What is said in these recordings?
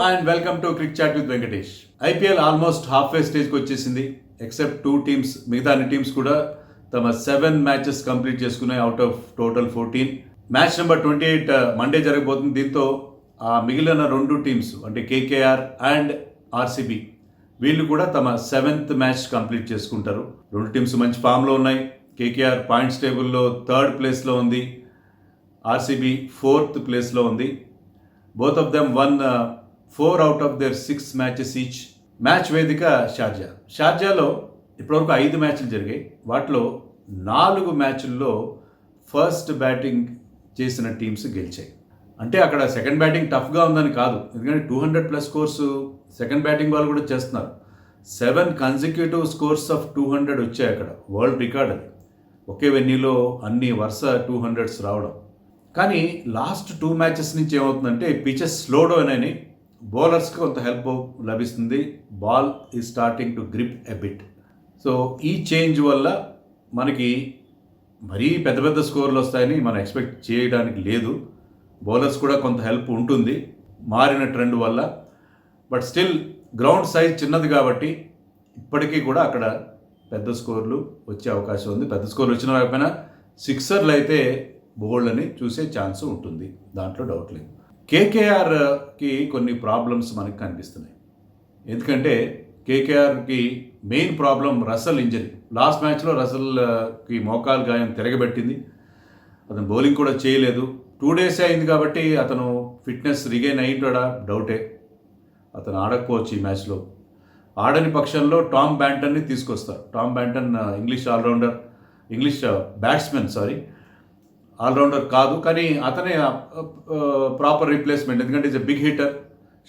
And welcome to cric chat with Venkatesh. IPL almost half way స్టేజ్కి వచ్చేసింది. Except 2 teams, మిగతా అన్ని టీమ్స్ కూడా తమ 7 మ్యాచెస్ కంప్లీట్ చేసుకున్నాయి out of total 14. Match number 28 Monday జరగబోతుంది. దీంతో ఆ మిగిలిన 2 టీమ్స్ అంటే కేకేఆర్ అండ్ ఆర్సీబీ వీళ్ళు కూడా తమ 7th మ్యాచ్ కంప్లీట్ చేసుకుంటారు. 2 టీమ్స్ మంచి ఫామ్లో ఉన్నాయి. కేకేఆర్ పాయింట్స్ టేబుల్లో 3rd ప్లేస్లో ఉంది. ఆర్సీబీ 4th ప్లేస్లో ఉంది. Both of them one 4 out of their 6 matches each. Match వేదిక షార్జాలో ఇప్పటివరకు 5 మ్యాచ్లు జరిగాయి. వాటిలో 4 మ్యాచ్ల్లో ఫస్ట్ బ్యాటింగ్ చేసిన టీమ్స్ గెలిచాయి. అంటే అక్కడ సెకండ్ బ్యాటింగ్ టఫ్గా ఉందని కాదు, ఎందుకంటే 200+ స్కోర్స్ సెకండ్ బ్యాటింగ్ వాళ్ళు కూడా చేస్తున్నారు. 7 కన్సిక్యూటివ్ స్కోర్స్ ఆఫ్ 200 వచ్చాయి. అక్కడ వరల్డ్ రికార్డ్ అది. ఒకే వెన్యూలో అన్ని వరుస 200s రావడం. కానీ లాస్ట్ 2 మ్యాచెస్ నుంచి ఏమవుతుందంటే పిచెస్ స్లో డౌన్ అని బౌలర్స్కి కొంత హెల్ప్ లభిస్తుంది. Ball is starting to grip a bit. So ఈ చేంజ్ వల్ల మనకి మరీ పెద్ద పెద్ద స్కోర్లు వస్తాయని మనం ఎక్స్పెక్ట్ చేయడానికి లేదు. బౌలర్స్ కూడా కొంత హెల్ప్ ఉంటుంది మారిన ట్రెండ్ వల్ల. బట్ స్టిల్ గ్రౌండ్ సైజ్ చిన్నది కాబట్టి ఇప్పటికీ కూడా అక్కడ పెద్ద స్కోర్లు వచ్చే అవకాశం ఉంది. పెద్ద స్కోర్లు వచ్చిన రాకపోయినా సిక్సర్లు అయితే బోల్డ్ అని చూసే ఛాన్స్ ఉంటుంది, దాంట్లో డౌట్ లేదు. కేకేఆర్కి కొన్ని ప్రాబ్లమ్స్ మనకు కనిపిస్తున్నాయి. ఎందుకంటే కేకేఆర్కి main problem Russell injury. Last మ్యాచ్లో రసల్కి మోకాలు గాయం తిరగబెట్టింది. అతను బౌలింగ్ కూడా చేయలేదు. 2 days అయింది కాబట్టి అతను ఫిట్నెస్ రిగైన్ అయ్యింటాడా డౌటే. అతను ఆడకపోవచ్చు ఈ మ్యాచ్లో. ఆడని పక్షంలో టామ్ బ్యాంటన్ని తీసుకొస్తారు. Tom Banton English batsmen allrounder కాదు, కానీ అతనే ప్రాపర్ రీప్లేస్మెంట్. ఎందుకంటే it's a big hitter.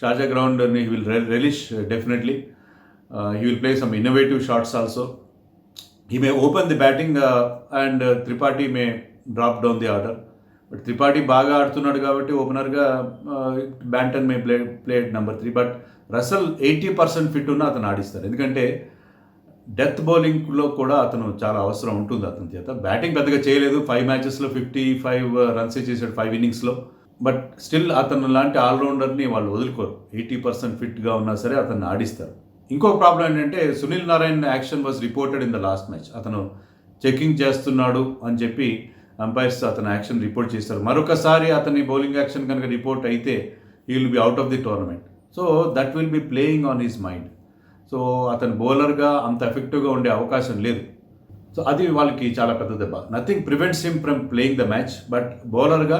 Sharjah గ్రౌండ్ని he will relish definitely. He will play some innovative shots also. He may open the batting and Tripathi may drop down the order. But Tripathi బాగా ఆడుతున్నాడు కాబట్టి ఓపెనర్గా Banton may play number 3. But Russell 80% fit ఉన్న అతను ఆడిస్తారు. ఎందుకంటే death బౌలింగ్లో కూడా అతను చాలా అవసరం ఉంటుంది అతని చేత. బ్యాటింగ్ పెద్దగా చేయలేదు. 5 మ్యాచెస్లో 55 రన్సే చేశాడు 5 innings. బట్ స్టిల్ అతను లాంటి ఆల్రౌండర్ని వాళ్ళు వదులుకోరు. 80% ఫిట్గా ఉన్నా సరే అతన్ని ఆడిస్తారు. ఇంకొక ప్రాబ్లం ఏంటంటే Sunil Narayan action was reported in the last match. అతను చెకింగ్ చేస్తున్నాడు అని చెప్పి అంపైర్స్ అతని యాక్షన్ రిపోర్ట్ చేస్తారు. మరొకసారి అతని బౌలింగ్ యాక్షన్ కనుక రిపోర్ట్ అయితే he will be out of the tournament. So that will be playing on his mind. So అతను బౌలర్గా అంత ఎఫెక్టివ్గా ఉండే అవకాశం లేదు. సో అది వాళ్ళకి చాలా పెద్ద దెబ్బ. Nothing prevents him from playing the match, but బౌలర్గా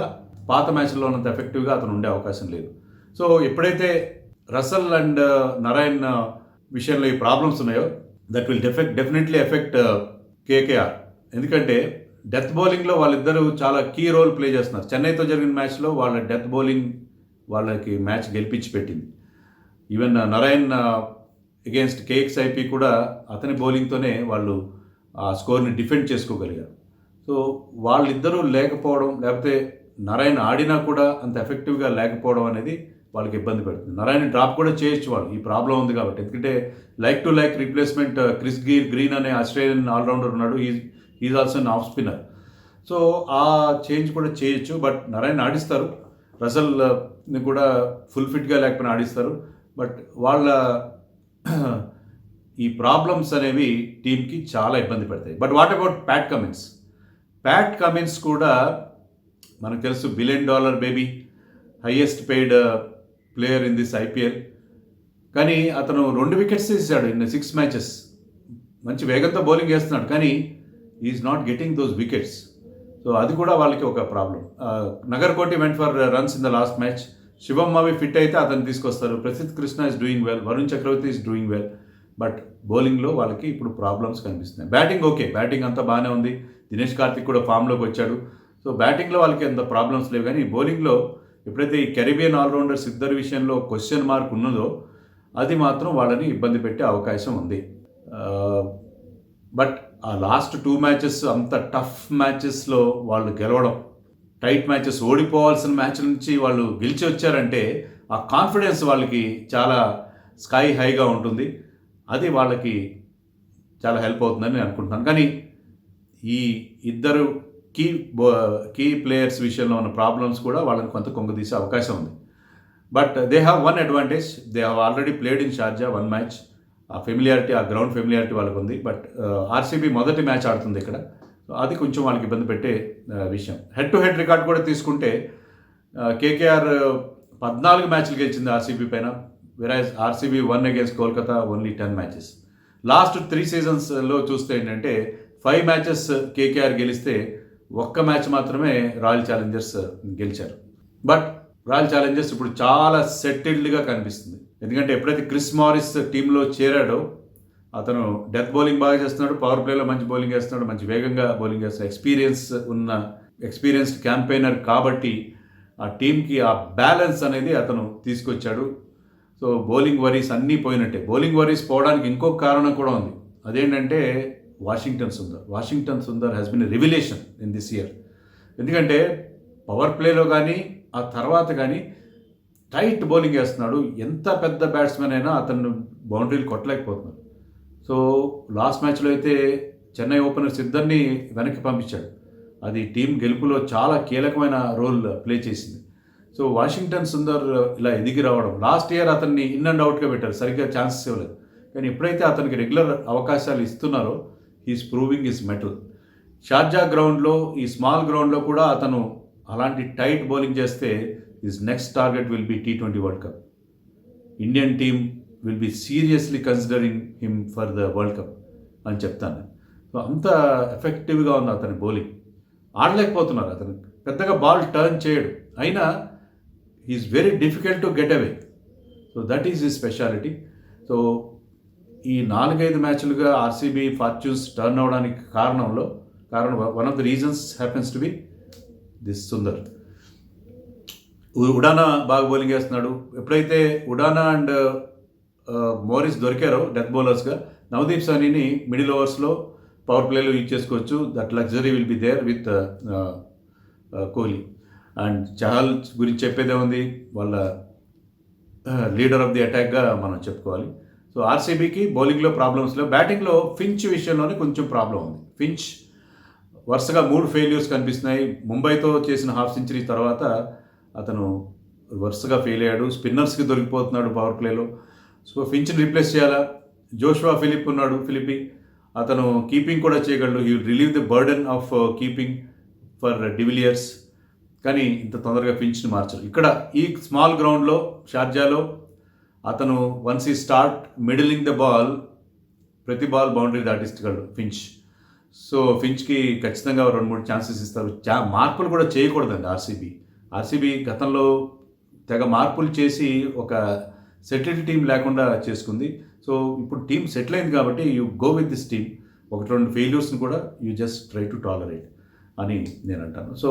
పాత మ్యాచ్లో ఉన్నంత ఎఫెక్టివ్గా అతను ఉండే అవకాశం లేదు. సో ఎప్పుడైతే రసల్ అండ్ నారాయణ్ విషయంలో ఈ ప్రాబ్లమ్స్ ఉన్నాయో that will definitely effect KKR. ఎందుకంటే డెత్ బౌలింగ్లో వాళ్ళిద్దరూ చాలా కీ రోల్ ప్లే చేస్తున్నారు. చెన్నైతో జరిగిన మ్యాచ్లో వాళ్ళ డెత్ బౌలింగ్ వాళ్ళకి మ్యాచ్ గెలిపించి పెట్టింది. ఈవెన్ నారాయణ్ అగేన్స్ట్ కేఎక్స్ఐపి కూడా అతని బౌలింగ్తోనే వాళ్ళు ఆ స్కోర్ని డిఫెండ్ చేసుకోగలిగారు. సో వాళ్ళిద్దరూ లేకపోవడం, లేకపోతే నారాయణ ఆడినా కూడా అంత ఎఫెక్టివ్గా లేకపోవడం అనేది వాళ్ళకి ఇబ్బంది పెడుతుంది. నారాయణ డ్రాప్ కూడా చేయొచ్చు వాళ్ళు, ఈ ప్రాబ్లం ఉంది కాబట్టి. ఎందుకంటే like to like replacement Chris green అనే ఆస్ట్రేలియన్ ఆల్రౌండర్ ఉన్నాడు. Is also an off spinner. So ఆ చేంజ్ కూడా చేయొచ్చు. బట్ నారాయణ ఆడిస్తారు. రసల్ని కూడా ఫుల్ ఫిట్గా లేకపోయినా ఆడిస్తారు. బట్ వాళ్ళ ఈ ప్రాబ్లమ్స్ అనేవి టీంకి చాలా ఇబ్బంది పెడతాయి. But what about Pat Cummins కూడా మనకు తెలుసు, $1 billion baby, highest paid player in this IPL. కానీ అతను 2 wickets తీసాడు ఇన్ 6 matches. మంచి వేగంతో బౌలింగ్ చేస్తున్నాడు, కానీ is not getting those wickets. So అది కూడా వాళ్ళకి ఒక problem. Nagarkoti went for runs in the last match. Shivam Mavi fit అయితే అతను తీసుకొస్తారు. Prasidh Krishna is doing well, Varun Chakravarthy is doing well. But బౌలింగ్లో వాళ్ళకి ఇప్పుడు ప్రాబ్లమ్స్ కనిపిస్తున్నాయి. బ్యాటింగ్ ఓకే, బ్యాటింగ్ అంతా బాగానే ఉంది. దినేష్ కార్తిక్ కూడా ఫామ్లోకి వచ్చాడు. సో బ్యాటింగ్లో వాళ్ళకి అంత ప్రాబ్లమ్స్ లేవు. కానీ బౌలింగ్లో ఎప్పుడైతే ఈ కెరీబియన్ ఆల్రౌండర్స్ ఇద్దరి విషయంలో క్వశ్చన్ మార్క్ ఉన్నదో అది మాత్రం వాళ్ళని ఇబ్బంది పెట్టే అవకాశం ఉంది. బట్ ఆ లాస్ట్ 2 మ్యాచెస్ అంత టఫ్ మ్యాచెస్లో వాళ్ళు గెలవడం, టైట్ మ్యాచెస్, ఓడిపోవాల్సిన మ్యాచ్ నుంచి వాళ్ళు గెలిచి వచ్చారంటే ఆ కాన్ఫిడెన్స్ వాళ్ళకి చాలా స్కై హైగా ఉంటుంది. అది వాళ్ళకి చాలా హెల్ప్ అవుతుందని నేను అనుకుంటున్నాను. కానీ ఈ ఇద్దరు కీ ప్లేయర్స్ విషయంలో ఉన్న ప్రాబ్లమ్స్ కూడా వాళ్ళని కొంత కొంగదీసే అవకాశం ఉంది. But they have one advantage, they have already played in Sharjah one match. ఆ ఫెమిలియారిటీ, ఆ గ్రౌండ్ ఫెమిలియారిటీ వాళ్ళకు ఉంది. బట్ ఆర్సీబీ మొదటి మ్యాచ్ ఆడుతుంది ఇక్కడ, సో అది కొంచెం వాళ్ళకి ఇబ్బంది పెట్టే విషయం. హెడ్ టు హెడ్ రికార్డ్ కూడా తీసుకుంటే కేకేఆర్ 14 మ్యాచ్లు గెలిచింది ఆర్సీబీ పైన, వెరాజ్ RCB one against Kolkata only 10 matches. Last 3 సీజన్స్లో చూస్తే ఏంటంటే 5 మ్యాచెస్ కేకేఆర్ గెలిస్తే 1 మ్యాచ్ మాత్రమే రాయల్ ఛాలెంజర్స్ గెలిచారు. బట్ రాయల్ ఛాలెంజర్స్ ఇప్పుడు చాలా సెటిల్డ్గా కనిపిస్తుంది. ఎందుకంటే ఎప్పుడైతే క్రిస్ మారిస్ టీంలో చేరాడో, అతను డెత్ బౌలింగ్ బాగా చేస్తున్నాడు, పవర్ ప్లేలో మంచి బౌలింగ్ వేస్తున్నాడు, మంచి వేగంగా బౌలింగ్ చేస్తున్నాడు, ఎక్స్పీరియన్స్డ్ క్యాంపెయినర్ కాబట్టి ఆ టీంకి ఆ బ్యాలెన్స్ అనేది అతను తీసుకొచ్చాడు. సో బౌలింగ్ వరీస్ అన్నీ పోయినట్టే. బౌలింగ్ వరీస్ పోవడానికి ఇంకొక కారణం కూడా ఉంది, అదేంటంటే Washington Sundar has been a revelation in this year. ఎందుకంటే పవర్ ప్లేలో కానీ ఆ తర్వాత కానీ టైట్ బౌలింగ్ వేస్తున్నాడు. ఎంత పెద్ద బ్యాట్స్మెన్ అయినా అతను బౌండరీలు కొట్టలేకపోతున్నాడు. సో లాస్ట్ మ్యాచ్లో అయితే చెన్నై ఓపెనర్స్ ఇద్దరిని వెనక్కి పంపించాడు. అది టీం గెలుపులో చాలా కీలకమైన రోల్ ప్లే చేసింది. సో వాషింగ్టన్ సుందర్ ఇలా ఎదిగి రావడం, లాస్ట్ ఇయర్ అతన్ని ఇన్ అండ్ అవుట్గా పెట్టారు, సరిగ్గా ఛాన్సెస్ ఇవ్వలేదు. కానీ ఎప్పుడైతే అతనికి రెగ్యులర్ అవకాశాలు ఇస్తున్నారో he's proving his metal. Sharjah గ్రౌండ్లో, ఈ స్మాల్ గ్రౌండ్లో కూడా అతను అలాంటి టైట్ బౌలింగ్ చేస్తే his next target will be T20 world cup. Indian team will be seriously considering him for the world cup అని చెప్తాను. సో అంత ఎఫెక్టివ్గా ఉంది అతని బౌలింగ్. ఆడలేకపోతున్నారు, అతను పెద్దగా బాల్ టర్న్ చేయడు, అయినా he is very difficult to get away. So that is his speciality. So ఈ 4-5 మ్యాచ్లుగా ఆర్సీబీ ఫార్చ్యూన్స్ టర్న్ అవడానికి కారణం one of the reasons happens to be this Sundar. Udana బాగా బౌలింగ్ వేస్తున్నాడు. ఎప్పుడైతే ఉడానా అండ్ మోరిస్ దొరికారో డెత్ బౌలర్స్గా, నవదీప్ సానీని మిడిల్ ఓవర్స్లో పవర్ ప్లేలో యూజ్ చేసుకోవచ్చు. That luxury will be there with Kohli. And Chahal గురించి చెప్పేదే ఉంది, వాళ్ళ లీడర్ ఆఫ్ ది అటాక్గా మనం చెప్పుకోవాలి. సో ఆర్సీబీకి బౌలింగ్లో ప్రాబ్లమ్స్ లేవు. బ్యాటింగ్లో ఫించ్ విషయంలోనే కొంచెం ప్రాబ్లం ఉంది. ఫించ్ వరుసగా 3 ఫెయిల్యూర్స్ కనిపిస్తున్నాయి. ముంబైతో చేసిన హాఫ్ సెంచరీ తర్వాత అతను వరుసగా ఫెయిల్ అయ్యాడు. స్పిన్నర్స్కి దొరికిపోతున్నాడు పవర్ ప్లేలో. సో ఫించ్ని రీప్లేస్ చేయాలా? జోషువా ఫిలిపి అతను కీపింగ్ కూడా చేయగలడు. He will relieve the burden of keeping for de Villiers. కానీ ఇంత తొందరగా ఫించ్ని మార్చరు. ఇక్కడ ఈ స్మాల్ గ్రౌండ్లో షార్జాలో అతను వన్స్ ఈ స్టార్ట్ మిడిలింగ్ ద బాల్, ప్రతి బాల్ బౌండరీ దాటిస్తగలడు ఫించ్. సో ఫించ్కి ఖచ్చితంగా 2-3 ఛాన్సెస్ ఇస్తారు. మార్పులు కూడా చేయకూడదండి ఆర్సీబీ గతంలో తెగ మార్పులు చేసి ఒక సెటిల్ టీం లేకుండా చేసుకుంది. సో ఇప్పుడు టీం సెటిల్ అయింది కాబట్టి you go with this team. 1-2 ఫెయిల్యూర్స్ని కూడా you just try to tolerate అని నేను అంటాను. So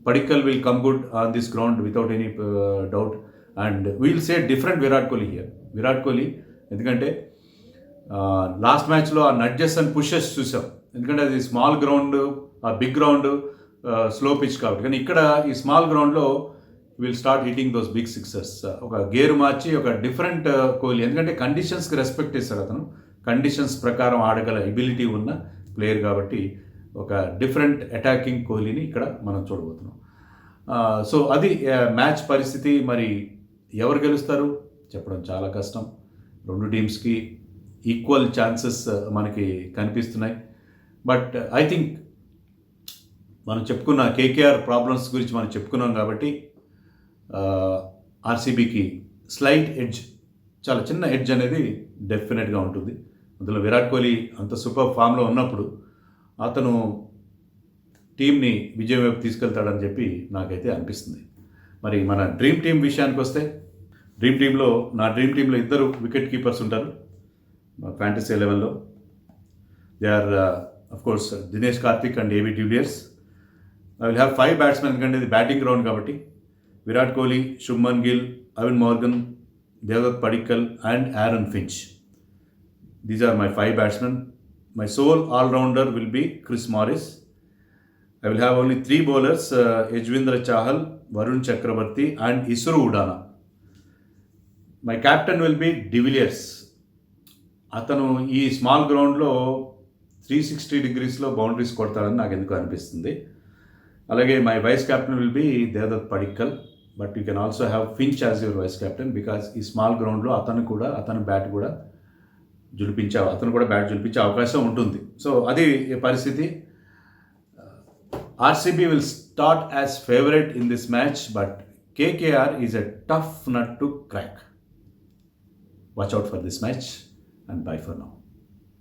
Padikkal will come good on this ground without any doubt. And we'll say different Virat Kohli ఎందుకంటే లాస్ట్ మ్యాచ్లో ఆ నడ్జెస్ అండ్ పుషెస్ చూసాం. ఎందుకంటే అది స్మాల్ గ్రౌండ్, ఆ బిగ్ గ్రౌండ్ స్లో పిచ్ కాబట్టి. కానీ ఇక్కడ ఈ స్మాల్ గ్రౌండ్లో will start hitting those big sixers. ఒక గేరు మార్చి ఒక డిఫరెంట్ కోహ్లీ, ఎందుకంటే కండిషన్స్కి రెస్పెక్ట్ ఇస్తాడు అతను. కండిషన్స్ ప్రకారం ఆడగల ఎబిలిటీ ఉన్న ప్లేయర్ కాబట్టి ఒక డిఫరెంట్ అటాకింగ్ కోహ్లీని ఇక్కడ మనం చూడబోతున్నాం. సో అది మ్యాచ్ పరిస్థితి. మరి ఎవరు గెలుస్తారు చెప్పడం చాలా కష్టం. 2 టీమ్స్కి ఈక్వల్ ఛాన్సెస్ మనకి కనిపిస్తున్నాయి. బట్ ఐ థింక్ మనం చెప్పుకున్న కేకేఆర్ ప్రాబ్లమ్స్ గురించి మనం చెప్పుకున్నాం కాబట్టి ఆర్సీబీకి స్లైట్ ఎడ్జ్, చాలా చిన్న ఎడ్జ్ అనేది డెఫినెట్గా ఉంటుంది. అందులో విరాట్ కోహ్లీ అంత సూపర్ ఫామ్లో ఉన్నప్పుడు అతను టీంని విజయం వైపు తీసుకెళ్తాడని చెప్పి నాకైతే అనిపిస్తుంది. మరి మన డ్రీమ్ టీం విషయానికి వస్తే, నా డ్రీమ్ టీంలో 2 వికెట్ కీపర్స్ ఉంటారు ఫ్యాంటసీ 11లో. They are of course Dinesh Karthik and AB de Villiers. I will have 5 batsmen, ఎందుకంటే ఇది బ్యాటింగ్ గ్రౌండ్ కాబట్టి. Virat Kohli, Shubman Gill, Eoin Morgan, Devdutt Padikkal and Aaron Finch. These are my 5 batsmen. My sole all-rounder will be Chris Morris. I will have only 3 bowlers, Yuzvendra Chahal, Varun Chakravarti and Isuru Udana. My captain will be Divilliers. అతను ఈ small గ్రౌండ్లో 360 degreesలో boundaries కొడతాడని నాకు ఎందుకు అనిపిస్తుంది. అలాగే my vice captain will be Devdutt Padikkal. But you can also have Finch as your vice captain because ఈ small గ్రౌండ్లో అతని బ్యాట్ కూడా బ్యాట్ జులిపించే అవకాశం ఉంటుంది. సో అది పరిస్థితి. RCB will start as favourite in this match, but KKR is a tough nut to crack. Watch out for this match and bye for now.